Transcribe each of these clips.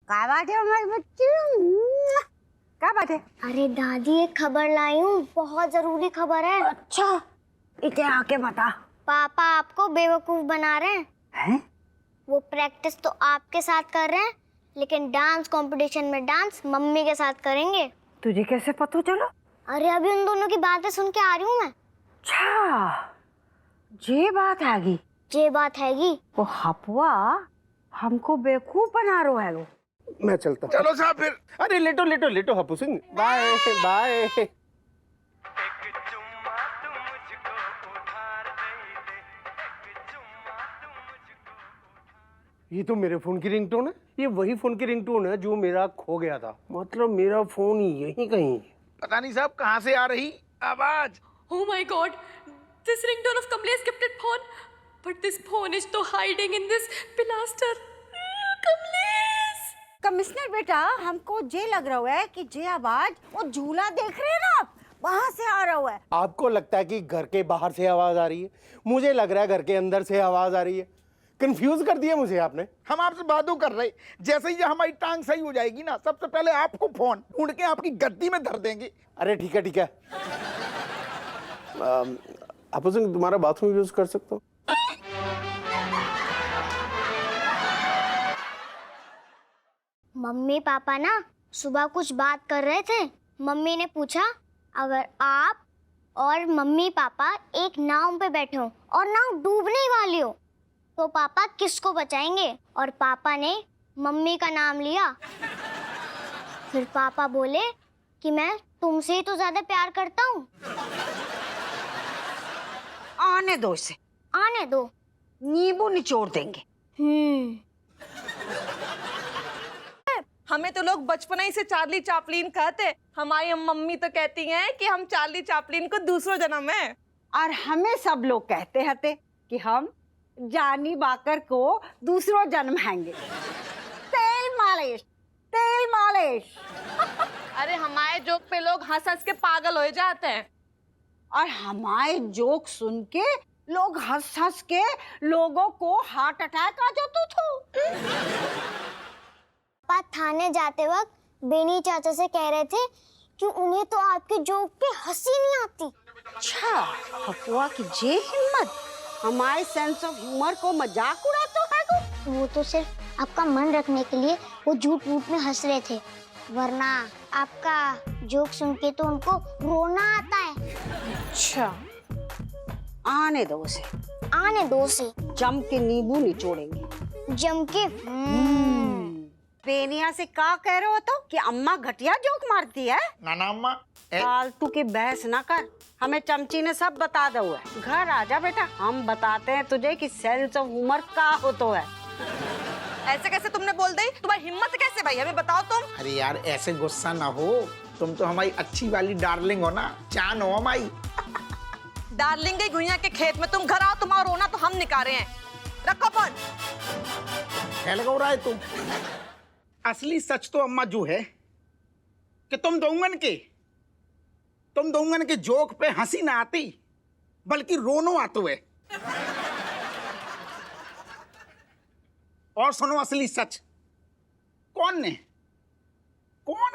क्या बात है हमारे बच्चे? क्या बात है? अरे दादी, एक खबर लाई हूँ, बहुत जरूरी खबर है। अच्छा, इसे आके बता। पापा आपको बेवकूफ बना रहे हैं। हैं? वो प्रैक्टिस तो आपके साथ कर रहे हैं, लेकिन डांस कंपटीशन में डांस मम्मी के साथ करेंगे। तुझे कैसे पता चला? अरे अभी उन दोनों की बातें सुन के आ रही हूँ मैं। अच्छा, ये बात आ गई। ये बात हैगी। वो हपुआ हमको बेवकूफ बना रहा है। वो मैं चलता। चलो साहब फिर। अरे लेटो लेटो लेटो हप्पू सिंह, बाय बाय। ये तो मेरे फोन की रिंगटोन है। ये वही फोन की रिंगटोन है जो मेरा खो गया था। मतलब मेरा फोन यहीं कहीं है। पता नहीं साहब कहाँ से आ रही आवाज। Oh my God! This ringtone of Kamlesh kept it phone, but this phone is तो hiding in this pilaster. Kamlesh! Commissioner बेटा, हमको ये लग रहा है कि ये आवाज वो झूला देख रहे हैं ना आप, वहाँ से आ रहा है। आपको लगता है कि घर के बाहर से आवाज आ रही है, मुझे लग रहा है घर के अंदर से आवाज आ रही है। कंफ्यूज कर दिया मुझे आपने। हम आपसे बातों कर रहे, जैसे ही हमारी टांग सही हो जाएगी ना, सबसे पहले आपको फोन ढूंढ के आपकी गद्दी में धर देंगे। अरे ठीक है ठीक है। हप्पू सिंह, तुम्हारा बाथरूम यूज कर सकता हूँ? मम्मी पापा ना सुबह कुछ बात कर रहे थे। मम्मी ने पूछा, अगर आप और मम्मी पापा एक नाव पे बैठे हो और नाव डूबने ही वाली हो, तो पापा किसको बचाएंगे? और पापा ने मम्मी का नाम लिया। फिर पापा बोले कि मैं तुमसे ही तो ज्यादा प्यार करता हूँ। आने दो इसे, आने दो। नींबू निचोड़ देंगे। हमें तो लोग बचपन ही से चार्ली चापलिन कहते। हमारी मम्मी तो कहती हैं कि हम चार्ली चापलिन को दूसरा जन्म है। और हमें सब लोग कहते हते कि हम जानी बाकर को दूसरो जन्म हैंगे। तेल मालिश, तेल मालिश। अरे हमारे जोक पे लोग हंस हंस के पागल हो जाते हैं। और हमारे जोक सुन के लोग हंस हंस के लोगों को हार्ट अटैक आ जाता था। पापा थाने जाते वक्त बेनी चाचा से कह रहे थे कि उन्हें तो आपके जोक पे हंसी नहीं आती। अच्छा, हपुआ की जे हिम्मत हमारे सेंस ऑफ ह्यूमर को मजाक उड़ाता है। वो तो सिर्फ आपका मन रखने के लिए वो झूठ मूठ में हंस रहे थे, वरना आपका जोक सुन के तो उनको रोना आता है। अच्छा, आने दो उसे, आने दो से। जम के नींबू निचोड़ेंगे। जम के। बेनिया से का कह रहे हो तो कि अम्मा घटिया जोक मारती है? नाना अम्मा फालतू की बहस ना कर, हमें चमची ने सब बता दो है। घर आजा बेटा, हम बताते हैं तुझे कि सेंस ऑफ ह्यूमर का होता है। ऐसे कैसे तुमने बोल दी? तुम्हारी हिम्मत कैसे भाई, हमें बताओ तुम। अरे यार ऐसे गुस्सा ना हो, तुम तो हमारी अच्छी वाली डार्लिंग हो ना, जान हो हमारी। डार्लिंग गई गुइया के खेत में, तुम घर आओ, तुम्हारा रोना तो हम निकाले हैं। रखो फोन। क्या लगा रहा है तुम? असली सच तो अम्मा जो है कि तुम दोंगन के जोक पे हंसी ना आती, बल्कि रोनो आतो है। और सुनो असली सच, कौन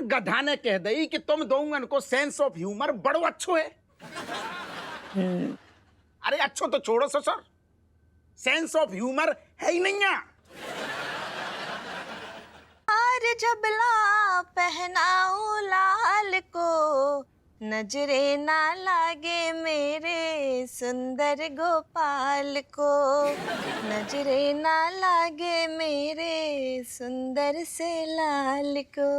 गधा ने कह दई कि तुम दोंगन को सेंस ऑफ ह्यूमर बड़ो अच्छो है। अरे अच्छो तो छोड़ो ससुर, सेंस ऑफ ह्यूमर है ही नहीं है। जबला पहनाऊं लाल को, नजरे ना लागे मेरे सुंदर गोपाल को, नजरे ना लागे मेरे सुंदर से लाल को।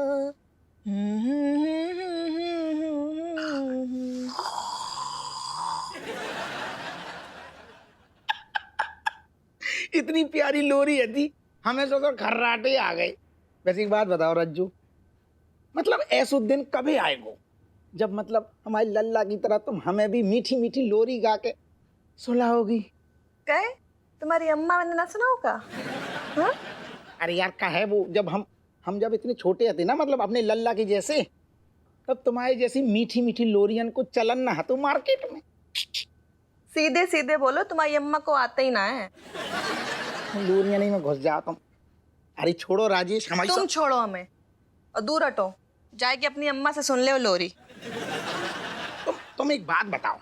इतनी प्यारी लोरी है थी, हमें सोचो खर्राटे आ गए। वैसे एक बात बताओ रज्जू, मतलब ऐसा दिन कभी आएगो जब मतलब हमारी लल्ला की तरह तुम हमें भी मीठी मीठी लोरी गा के सुलाओगी? कहे तुम्हारी अम्मा मैंने ना सुना होगा। हाँ? अरे यार का है वो, जब हम जब इतने छोटे थे ना, मतलब अपने लल्ला की जैसे, तब तुम्हारी जैसी मीठी मीठी लोरियन को चलन ना तो मार्केट में। सीधे सीधे बोलो, तुम्हारी अम्मा को आता ही ना है। लोरियन ही में घुस जाता हूँ। अरे छोड़ो राजेश, हमारी तुम छोड़ो हमें और दूर हटो, जाके अपनी अम्मा से सुन ले वो लोरी। तुम एक बात बताओ,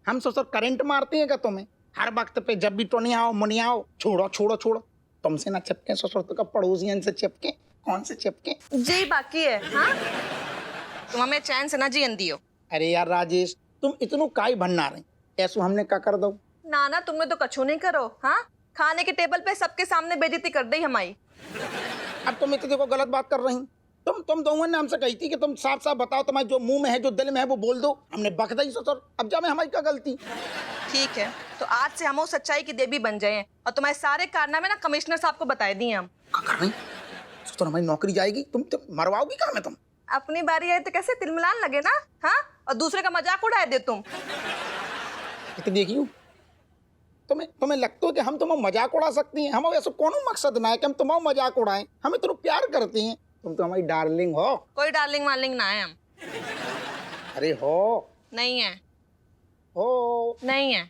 हम ससुर करंट मारते हैं क्या तुम्हें? हर वक्त पे जब भी टोनी आओ मुनी आओ, छोड़ो छोड़ो छोड़ो। तुमसे ना चिपके ससुर तो का पड़ोसियन से चिपके, कौन से चिपके? जी बाकी है। हाँ, तुम हमें चैन से ना जियन दियो। अरे यार राजेश, तुम इतनो काई बनना रहे, ऐसो हमने का कर दो? ना ना, तुमने तो कछु नहीं करो। हाँ, खाने के टेबल पे सबके सामने बेइज्जती कर दी हमारी। अब तुम इतने देखो गलत बात कर रही। तुम दोनों ने हमसे कही थी कि तुम साफ साफ बताओ, तुम्हारे जो मुंह में है जो दिल में है वो बोल दो। हमने बकदा ही ससुर, अब जा में हमारी क्या गलती? ठीक है, तो आज से हम उस सच्चाई की देवी बन जाए हैं और तुम्हारे सारे कारनामे ना कमिश्नर साहब को बताए दिए हम। क्या कर रही? ससुर हमारी नौकरी जाएगी, तुम मरवाओगी कहाँ में तुम? अपनी बारी आई तो कैसे तिलमिलान लगे ना। हाँ, और दूसरे का मजाक उड़ाए दे तुम। देखियो, तुम्हें लगता है कि हम तुम्हें मजाक उड़ा सकती हैं? हमें ऐसा कौन मकसद ना है कि हम तुम्हारा मजाक उड़ाएं। हमें तो प्यार करती हैं, तुम तो हमारी डार्लिंग हो। कोई डार्लिंग वार्लिंग ना है हम। अरे हो नहीं है, हो नहीं है।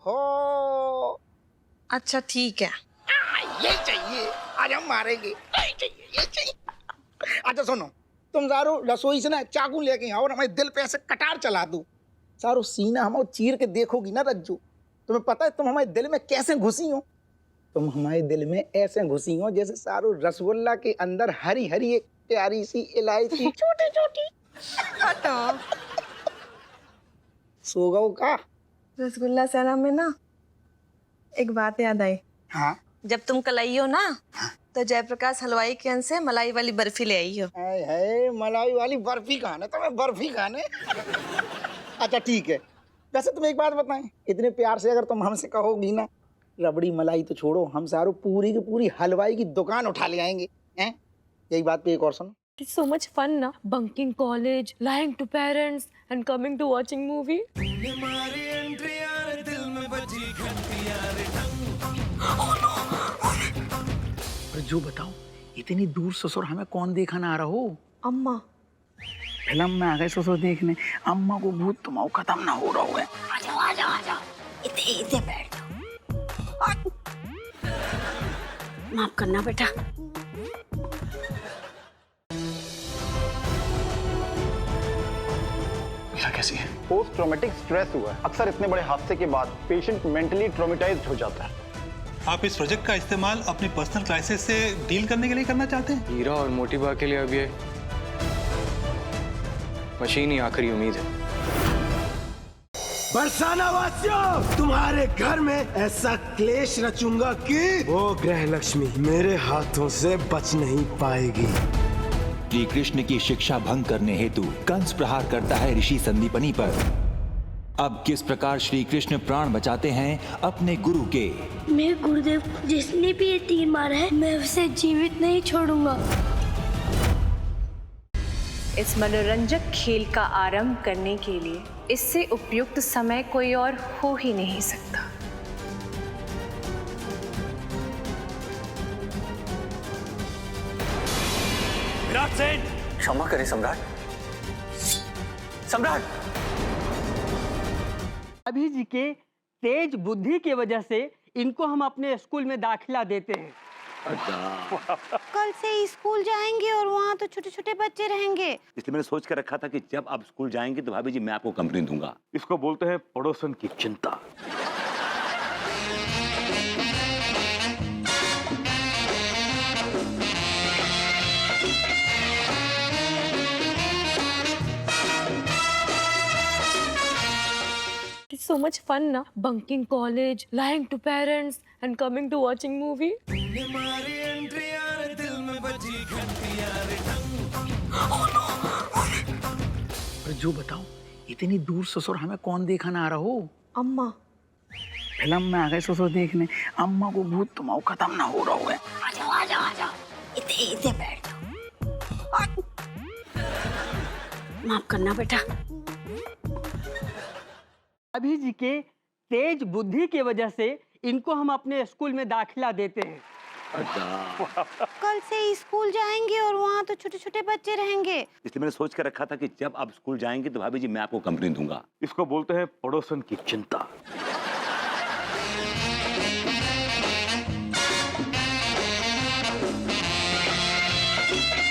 हो अच्छा ठीक है। ये चाहिए, आज हम मारेंगे। ये चाहिए, ये चाहिए। अच्छा सुनो, तुम सारो रसोई से ना चाकू लेके आओ और हमारे दिल पे ऐसे कटार चला दो। सारो सीना हम चीर के देखोगी ना रज्जू, तुम्हें पता है तुम हमारे दिल में कैसे घुसी हो? तुम हमारे दिल में ऐसे घुसी हो जैसे सारो रसगुल्ला के अंदर हरी हरी एक प्यारी सी इलायची छोटी छोटी। हटो। सो गओ का? रसगुल्ला सेना में ना एक बात याद आई। हाँ, जब तुम कल आई हो ना, तो जयप्रकाश हलवाई के यहाँ से मलाई वाली बर्फी ले आई हो। हाय हाय, मलाई वाली बर्फी खाने, तुम्हें बर्फी खाने। अच्छा ठीक है, वैसे तुम एक बात बताएं, इतने प्यार से अगर तुम हमसे कहोगी ना, रबड़ी मलाई तो छोड़ो, हम सारो पूरी की पूरी हलवाई की दुकान उठा ले आएंगे। हैं? यही बात पे एक और सुनो। It's so much fun ना, bunking college, lying to parents and coming to watching movie. जो बताओ, इतनी दूर ससुर हमें कौन देखा ना आ रहा हो? अम्मा। फिल्म में आ गए ससुर देखने, अम्मा को भूत तुम्हारा खत्म ना हो रहा हो। आजाओ आजाओ आजाओ, इधर बैठ जाओ। माफ करना बेटा। कैसी है? पोस्ट ट्रॉमेटिक स्ट्रेस हुआ है। अक्सर इतने बड़े हादसे के बाद पेशेंट मेंटली ट्रॉमेटाइज्ड हो जाता है। आप इस प्रोजेक्ट का इस्तेमाल अपनी पर्सनल क्राइसिस से डील करने के लिए करना चाहते हैं? हीरा और मोटिबा के लिए अब ये मशीन ही आखिरी उम्मीद है। बरसाना वासियों, तुम्हारे घर में ऐसा क्लेश रचूंगा कि वो ग्रह लक्ष्मी मेरे हाथों से बच नहीं पाएगी। श्री कृष्ण की शिक्षा भंग करने हेतु कंस प्रहार करता है ऋषि संदीपनी पर। अब किस प्रकार श्री कृष्ण प्राण बचाते हैं अपने गुरु के। मेरे गुरुदेव जिसने भी ये तीर मारा है, मैं उसे जीवित नहीं छोड़ूंगा। इस मनोरंजक खेल का आरंभ करने के लिए इससे उपयुक्त समय कोई और हो ही नहीं सकता। क्षमा करें सम्राट। सम्राट, अभी जी के तेज बुद्धि की वजह से इनको हम अपने स्कूल में दाखिला देते हैं। कल से स्कूल जाएंगे और वहाँ तो छोटे छोटे बच्चे रहेंगे। इसलिए मैंने सोच कर रखा था कि जब आप स्कूल जाएंगे तो भाभी जी मैं आपको कंपनी दूंगा। इसको बोलते हैं पड़ोसन की चिंता। It's so much fun ना, bunking college, lying to parents and coming to watching movie. जो बताओ, इतनी दूर ससुर हमें कौन देखा ना आ रहा हो? अम्मा। फिल्म में आ गए ससुर देखने, अम्मा को भूत तुम्हारा खत्म ना हो रहा हो। आजाओ आजाओ आजाओ, इधर बैठ जाओ। माफ करना बेटा। अभी जी के तेज बुद्धि की वजह से इनको हम अपने स्कूल में दाखिला देते हैं। कल से स्कूल जाएंगे और वहाँ तो छोटे छोटे बच्चे रहेंगे। इसलिए मैंने सोच कर रखा था कि जब आप स्कूल जाएंगे तो भाभी जी मैं आपको कंपनी दूंगा। इसको बोलते हैं पड़ोसन की चिंता। है।